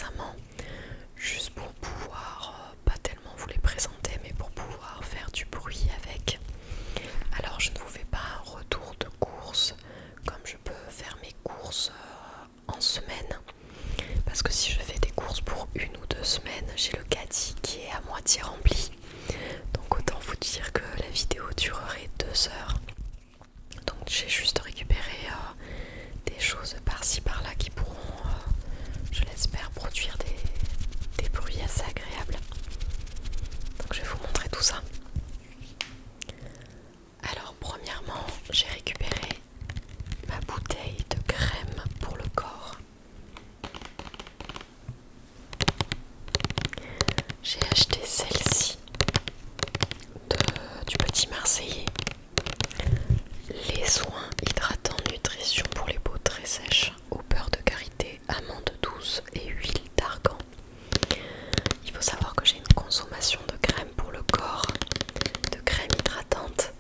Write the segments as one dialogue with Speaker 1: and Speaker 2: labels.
Speaker 1: récemment, juste pour pouvoir, pas tellement vous les présenter, mais pour pouvoir faire du bruit avec. Alors je ne vous fais pas un retour de course comme je peux faire mes courses en semaine, parce que si je fais des courses pour 1 ou 2 semaines, j'ai le caddie qui est à moitié rempli. Donc autant vous dire que la vidéo durerait 2 heures. Donc j'ai juste récupéré des choses par-ci par-là qui pourront, je l'espère, produire des bruits assez agréables. Donc je vais vous montrer tout ça. Alors premièrement, j'ai récupéré ma bouteille de crème pour le corps. J'ai acheté celle-ci du Petit Marseillais. Les soins hydratants nutrition pour les peaux très sèches au beurre de karité, amande douce et huile d'argan. Il faut savoir que j'ai une consommation de crème pour le corps, de crème hydratante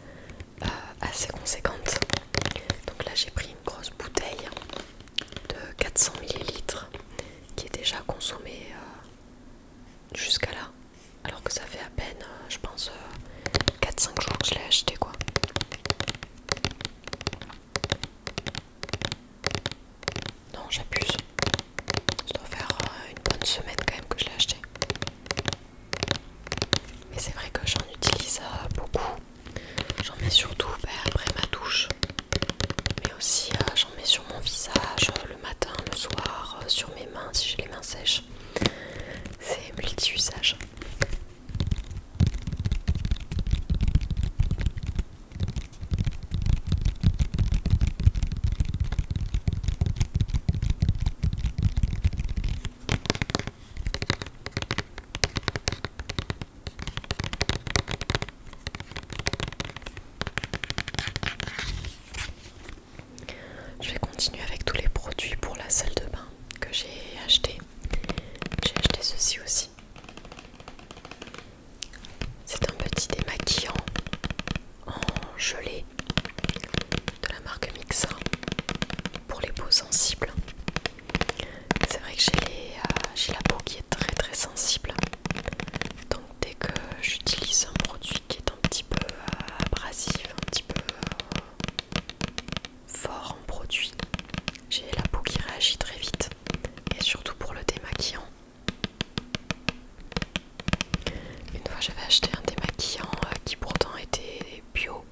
Speaker 1: assez conséquente. Donc là j'ai pris une grosse bouteille de 400 ml qui est déjà consommée jusqu'à là, alors que ça fait à peine je pense 4-5 jours que je l'ai acheté quoi. Non, j'abuse, ça doit faire une bonne semaine quand même que je l'ai acheté. Mais c'est vrai que j'en utilise beaucoup. J'en mets surtout après ma douche, mais aussi j'en mets sur mon visage le matin, le soir, sur mes mains si j'ai les mains sèches. C'est multi-usage. Je vais continuer avec tous les produits pour la salle de bain que j'ai acheté. J'ai acheté ceci aussi. C'est un petit démaquillant en gelée de la marque Mixa pour les peaux sensibles. C'est vrai que j'ai la peau qui est très très sensible. Donc dès que j'utilise un produit qui est un petit peu abrasif, un petit peu fort en produit, j'ai la peau qui réagit très vite. Et surtout pour le démaquillant. Une fois j'avais acheté un démaquillant qui pourtant était bio.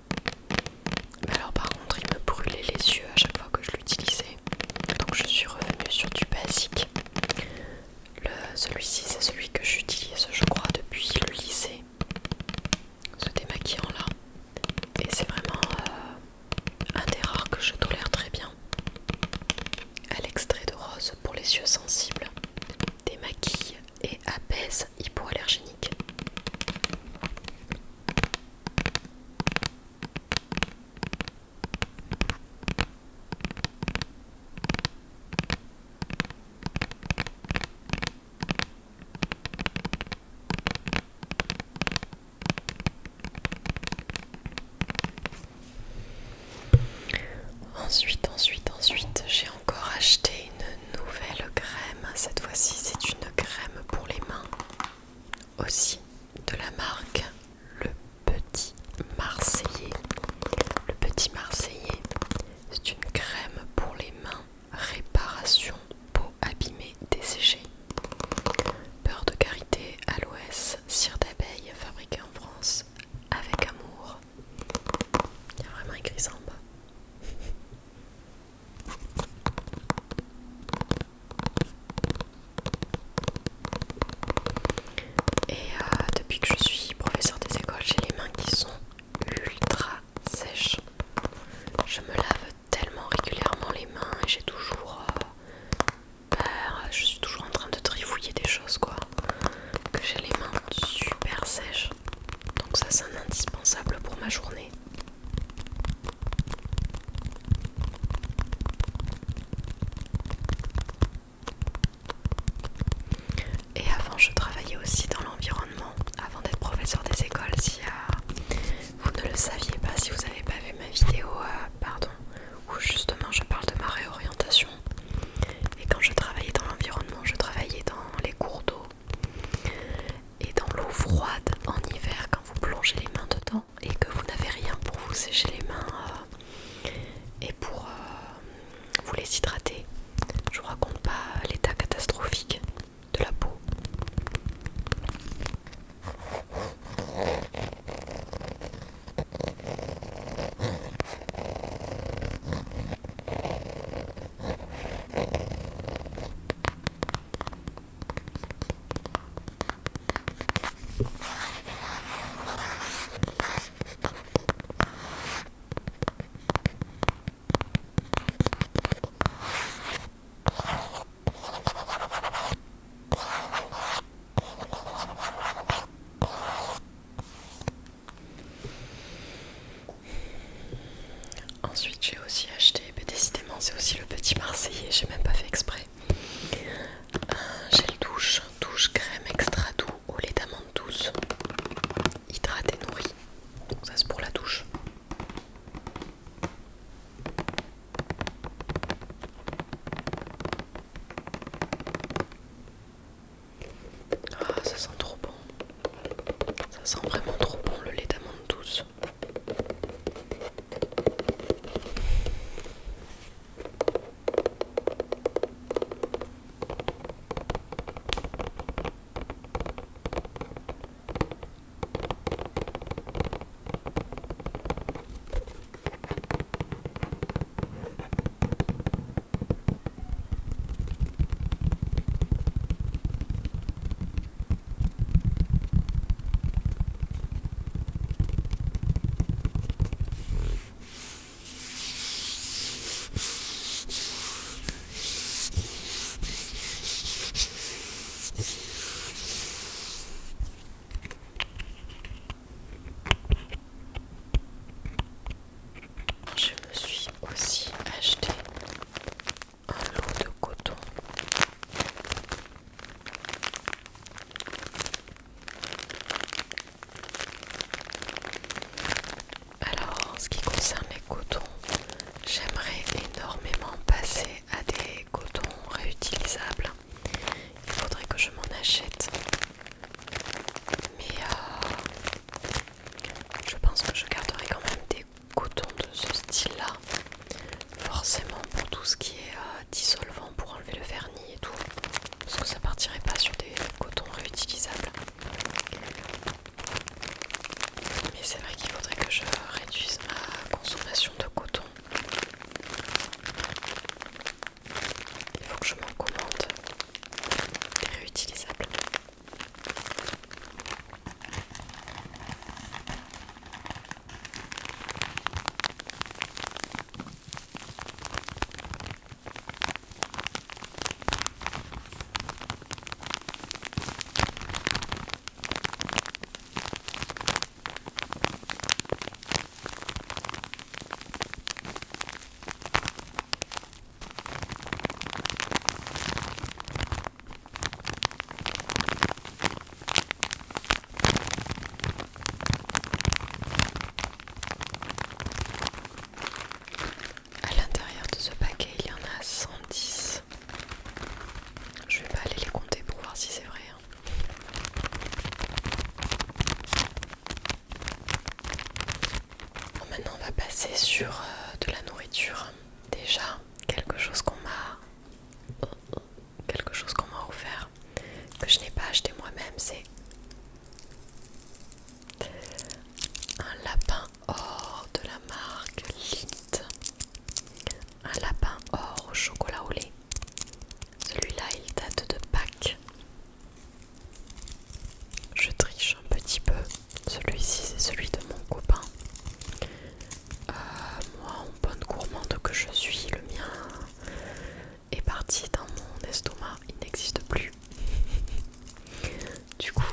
Speaker 1: Mais alors par contre il me brûlait les yeux à chaque fois que je l'utilisais. Donc je suis revenue sur du basique. Celui-ci c'est celui que j'utilise je crois depuis le lycée. Ce démaquillant là. Et c'est vraiment un des rares que je tolère très bien. À l'extrait de rose pour les yeux sensibles. Démaquille et apaise hypoallergénique. Ensuite, j'ai encore acheté une nouvelle crème. Cette fois-ci, c'est une crème pour les mains. Aussi de la marque Le Petit Marseillais. Le Petit Marseillais, c'est une crème pour les mains. Réparation peau abîmée desséchée. Beurre de karité, aloès, cire d'abeille, fabriqué en France avec amour. Il y a vraiment écrit ça en bas. Et depuis que je suis professeur des écoles, j'ai les mains qui sont ultra sèches. Je me lave tellement régulièrement les mains et j'ai toujours je suis toujours en train de trifouiller des choses quoi, que j'ai les mains super sèches. Donc ça c'est un indispensable pour ma journée. Et avant je travaillais aussi dans l'environnement, avant d'être professeur des écoles. Si vous ne le saviez pas, si vous n'avez pas vu ma vidéo, où justement je parle de ma réorientation. Et quand je travaillais dans l'environnement, je travaillais dans sent vraiment trop bon le lait d'amande douce. Je me suis aussi acheté un lot de coton. Alors en ce qui concerne les cotons, j'aimerais énormément passer à des cotons réutilisables. Il faudrait que je m'en achète. Mais je pense que je garderai quand même des cotons de ce style-là. Forcément pour tout ce qui est dissolvant pour enlever le vernis et tout. Parce que ça partirait pas sur des cotons réutilisables. Mais c'est vrai qu'il faudrait que je réduise ma consommation de coton. Il faut que je m'en commande des réutilisables. À l'intérieur de ce paquet, il y en a 110. Je vais pas aller les compter pour voir si c'est vrai. Bon, maintenant on va passer sur de la nourriture. Déjà, quelque chose qu'on m'a offert, que je n'ai pas acheté moi-même, c'est un lapin or de la marque Lindt. Un lapin or au chocolat au lait. Celui-là, il date de Pâques. Je triche un petit peu. Celui-ci, c'est celui de mon copain. Moi, en bonne gourmande que je suis, le mien est parti dans mon estomac. Il n'existe plus. Du coup,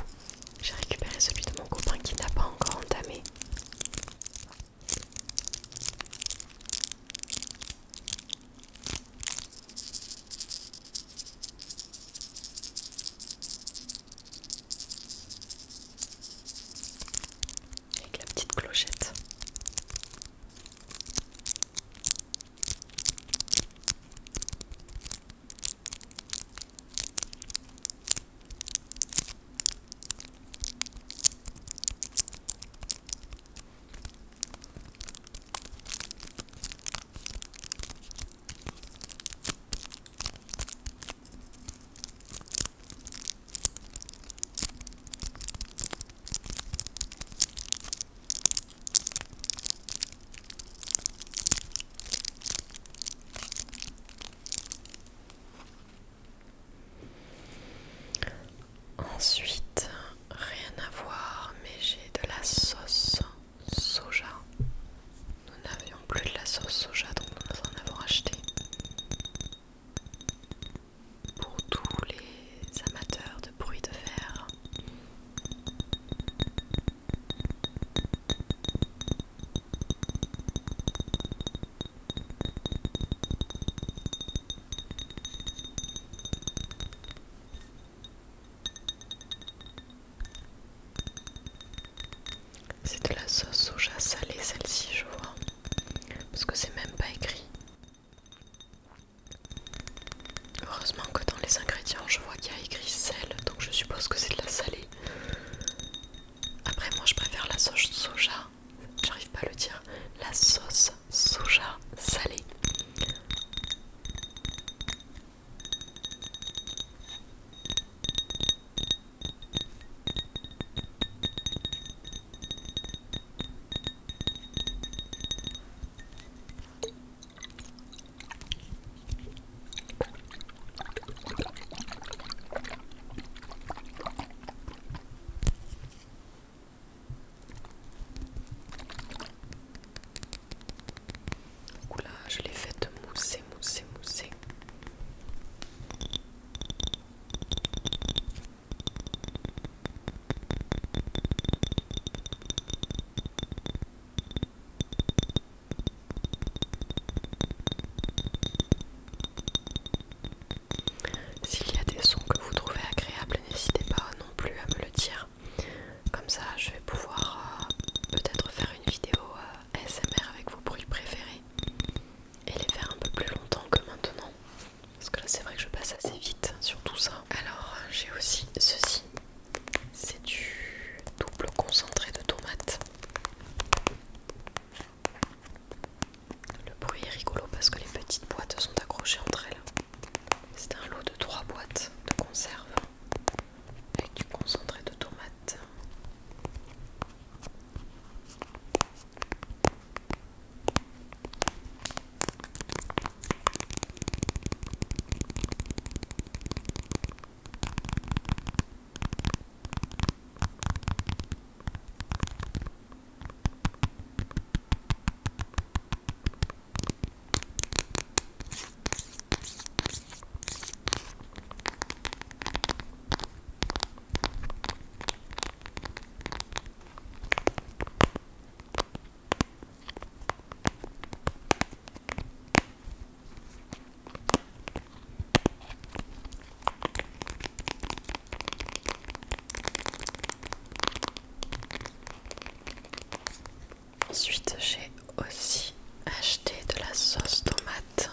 Speaker 1: Ensuite, j'ai aussi acheté de la sauce tomate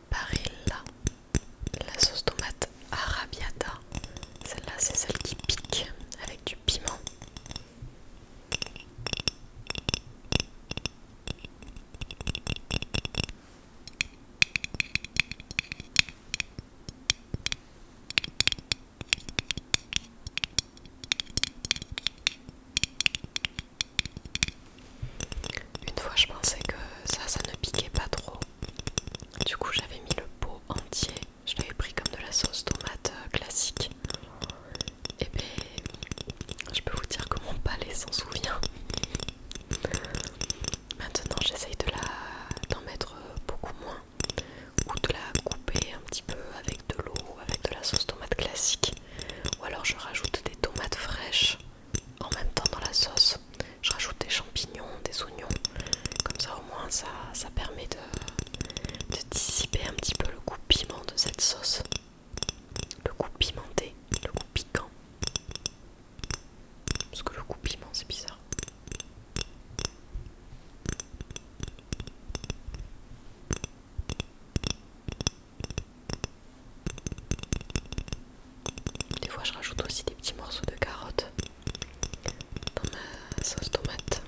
Speaker 1: Barilla, la sauce tomate arrabbiata. Celle-là, c'est celle qui pique avec du piment. Une fois, je pensais que ça ne piquait pas trop. Du coup, j'avais mis le pot entier. Je l'avais pris comme de la sauce tomate classique. Et bien, je peux vous dire que mon palais s'en souvient. Maintenant, j'essaye d'en mettre beaucoup moins, ou de la couper un petit peu avec de l'eau, avec de la sauce tomate classique. Ou alors je rajoute des tomates fraîches en même temps dans la sauce. Je rajoute des champignons, des oignons. Comme ça au moins ça permet de dissiper un petit peu le goût piment de cette sauce. Le goût pimenté, le goût piquant. Parce que le goût piment c'est bizarre. Des fois je rajoute aussi des petits morceaux de carottes dans ma sauce tomate.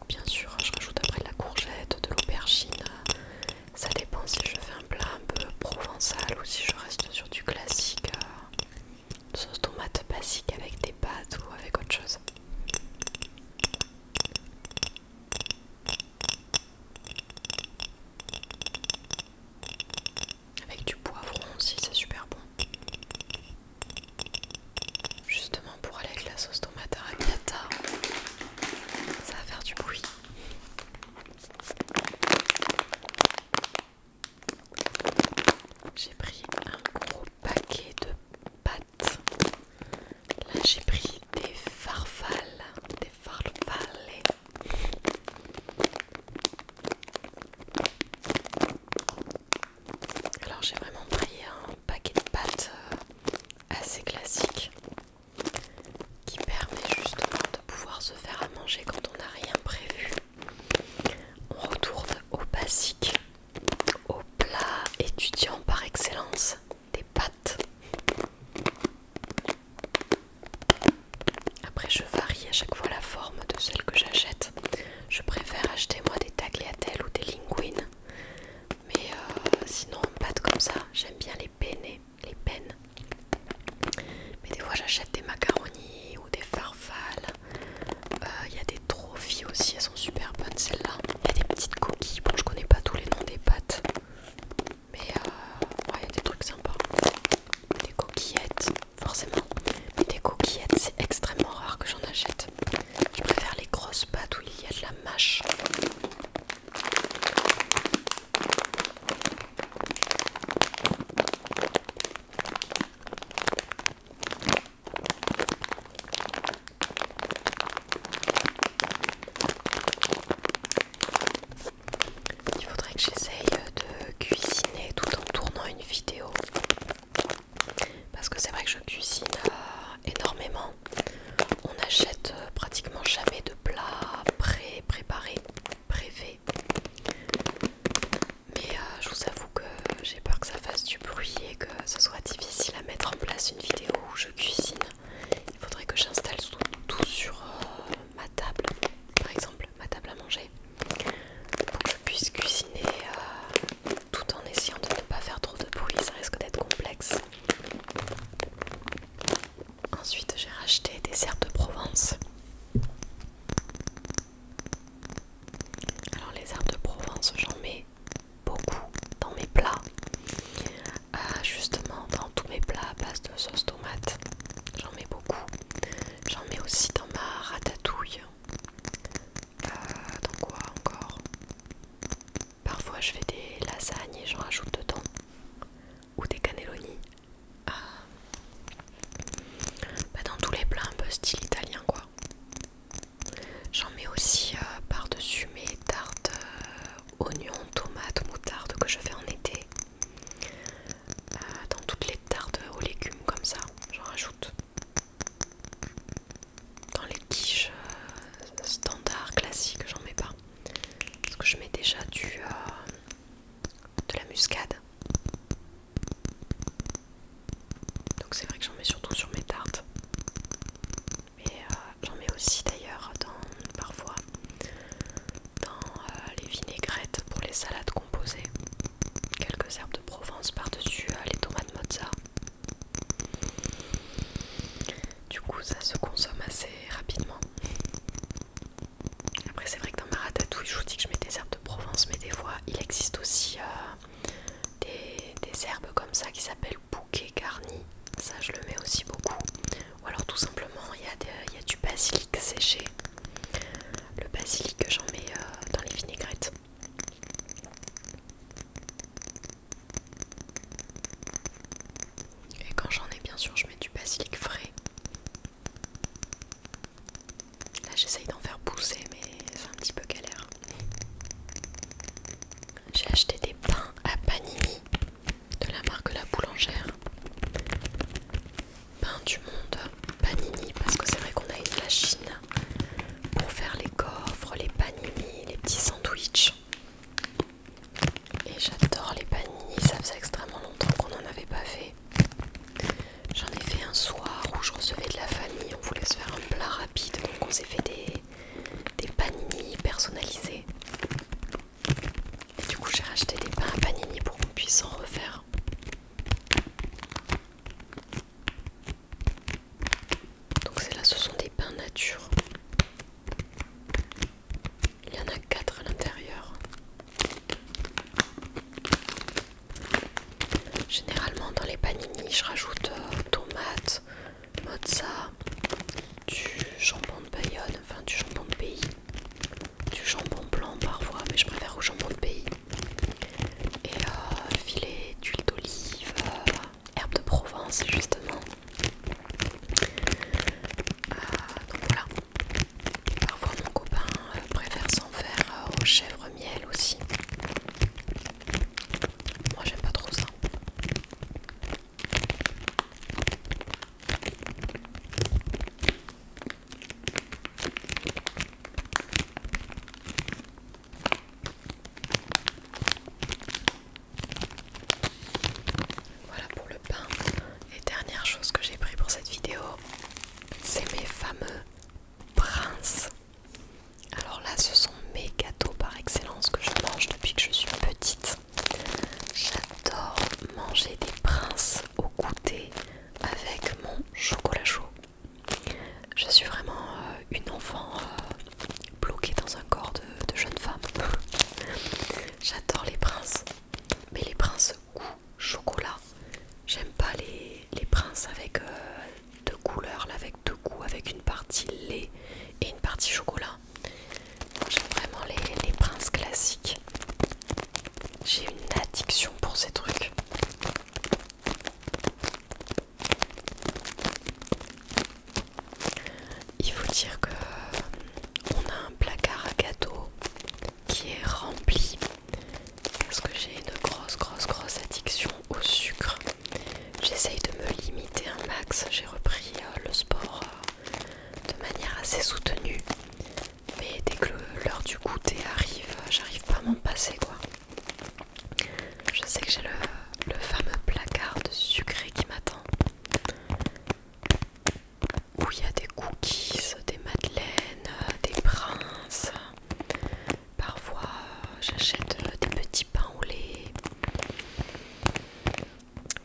Speaker 1: Bien sûr, je rajoute après de la courgette, de l'aubergine. Ça dépend si je fais un plat un peu provençal ou si je reste sur du classique. Sauce tomate basique avec des pâtes ou avec autre chose. Avec du poivron aussi, c'est super bon. Justement pour aller avec la sauce tomate arrabbiata, ça va faire du bruit. J'ai pris un gros paquet de pâtes. Là j'ai pris des farfales, des farfalle. Alors j'ai vraiment pris un paquet de pâtes assez classique qui permet justement de pouvoir se faire à manger quand on n'a rien prévu. On retourne au basique, au plat étudiant par excellence, des pâtes. Après je varie à chaque fois la forme de celle que j'achète. Je préfère acheter moi des tagliatelles ou des linguines. Mais sinon en pâtes comme ça, j'aime bien les penne, les pennes. Mais des fois j'achète des macaronis ou des farfales. Il y a des trophies aussi, elles sont super bonnes celles-là. Il y a des petites coquilles, bon je connais pas tous les noms des pâtes. Mais ouais, il y a des trucs sympas. Des coquillettes, forcément. Mais des coquillettes, c'est extrêmement rare que j'en achète. Je préfère les grosses pâtes où il y a de la mâche. Il faudrait que j'essaye de cuisiner tout en tournant une vidéo. Parce que c'est vrai que je cuisine énormément. On n'achète pratiquement jamais de plats préparés, préfaits. Mais je vous avoue que j'ai peur que ça fasse du bruit et que ce soit difficile à mettre en place une vidéo où je cuisine. Il faudrait que j'installe tout sur ma table, par exemple ma table à manger, pour que je puisse cuisiner tout en essayant de ne pas faire trop de bruit. Ça risque d'être complexe. Ensuite j'ai racheté des herbes de Provence. Alors les herbes de Provence, j'en mets beaucoup dans mes plats. Justement dans tous mes plats à base de sauce tomate, j'en mets beaucoup. J'en mets aussi dans ma ratatouille. Dans quoi encore? Parfois je fais des lasagnes et j'en rajoute dedans. Ou des cannelloni. Dans tous les plats un peu style italien quoi. J'en mets aussi par-dessus mes tartes oignons, tomates, moutarde que je fais en été. Dans toutes les tartes aux légumes comme ça. Donc c'est vrai que j'en mets surtout sur mes tartes. Mais j'en mets aussi d'ailleurs parfois dans les vinaigrettes pour les salades composées. Quelques herbes de Provence par-dessus les tomates mozza. Du coup ça se consomme assez rapidement. Après c'est vrai que dans ma ratatouille je vous dis que je mets des herbes de Provence, mais des fois il existe aussi des herbes comme ça qui s'appellent bouquet garni. Ça je le mets aussi beaucoup. Ou alors tout simplement il y a du basilic séché. Le basilic j'en mets dans les vinaigrettes. Et quand j'en ai bien sûr je mets du basilic frais. Là j'essaye d'en faire pousser mais c'est un petit peu galère. J'ai acheté des pains à panini de la marque La Boulangère. Pain du monde panini, parce que c'est vrai qu'on a une machine pour faire les gaufres, les panini, les petits sandwichs. Et j'adore les panini, ça faisait extrêmement longtemps qu'on n'en avait pas fait. J'en ai fait un soir où je recevais de la famille, on voulait se faire un plat rapide, donc on s'est fait des panini personnalisés. Et du coup j'ai racheté des pains à panini pour qu'on puisse en refaire. Donc c'est là, ce sont des pains nature. Il y en a 4 à l'intérieur. Généralement dans les panini je rajoute tomates, mozza, du jambon de Bayonne, enfin du jambon de pays, du jambon blanc parfois, mais je préfère au jambon de pays. Et filet d'huile d'olive, herbe de Provence justement. Donc voilà. Parfois mon copain préfère s'en faire au chèvre miel aussi. Moi j'aime pas trop ça. Voilà pour le pain. Et dernière chose que j'ai pris pour cette vidéo, c'est mes fameux Prince. Alors là ce sont mes gâteaux par excellence que je mange depuis que je suis petite. J'adore manger des Prince au goûter avec mon chocolat chaud. Je suis vraiment une enfant bloquée dans un corps de jeune femme. J'adore les Prince, mais les Prince goût chocolat. J'aime pas les Prince avec deux couleurs, là, avec deux goûts, avec une partie lait et une partie chocolat. J'aime vraiment les Prince classiques. J'ai une addiction pour ces trucs. Il faut dire que on a un placard à gâteaux qui est rempli parce que j'ai une grosse addiction au sucre. J'essaye de me limiter un max. J'ai repris le sport de manière assez soutenue, mais dès que l'heure du goûter arrive, j'arrive pas à m'en passer quoi. Je sais que j'ai le fameux placard de sucré qui m'attend, où il y a des cookies, des madeleines, des Prince. Parfois j'achète des petits pains au lait,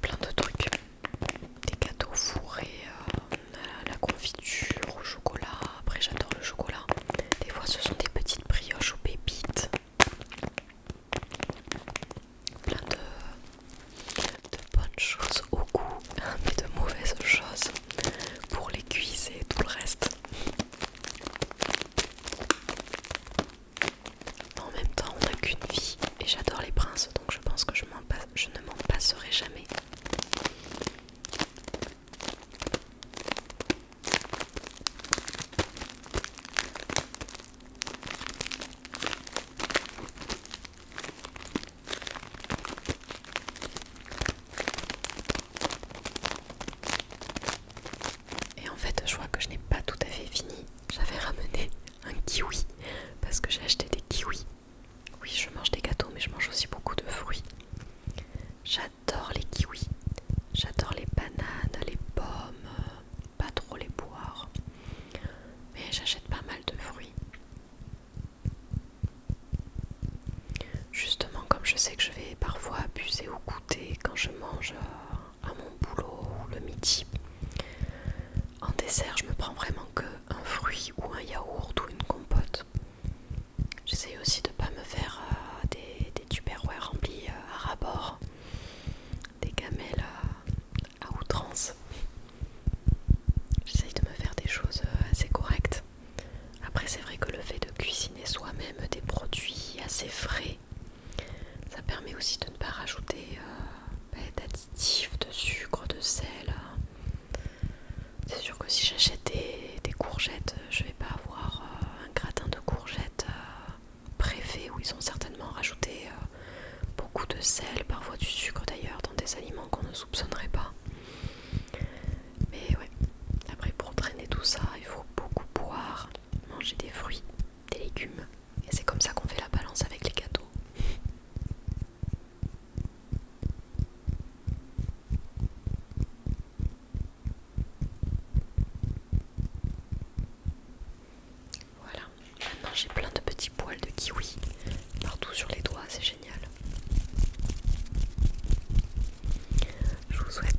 Speaker 1: plein de trucs, des gâteaux fourrés à la confiture, au chocolat. Après j'adore le chocolat. Des fois ce sont des petites brioches aux pépites. Plein de bonnes choses au goût, mais de mauvaises choses pour les cuisses et tout le reste. En même temps, on n'a qu'une vie et j'adore les Princes, donc je pense que je ne m'en passerai jamais. dessert, je me prends vraiment que un fruit ou un yaourt ou une compote. J'essaye aussi de pas me faire des tupperwares remplis à ras-bord, des gamelles à outrance. J'essaye de me faire des choses assez correctes. Après, c'est vrai que le fait de cuisiner soi-même des produits assez frais, ça permet aussi de ne pas rajouter d'additifs, de sucre, de sel. C'est sûr que si j'achète des courgettes, je vais pas avoir un gratin de courgettes préfet où ils ont certainement rajouté beaucoup de sel, parfois du sucre d'ailleurs, dans des aliments qu'on ne soupçonnerait pas. Mais ouais, après pour traîner tout ça, il faut beaucoup boire, manger des fruits, des légumes. Et c'est comme ça qu'on fait la balance avec les gâteaux. Voilà, maintenant j'ai plein de petits poils de kiwi partout sur les doigts, c'est génial. Je vous souhaite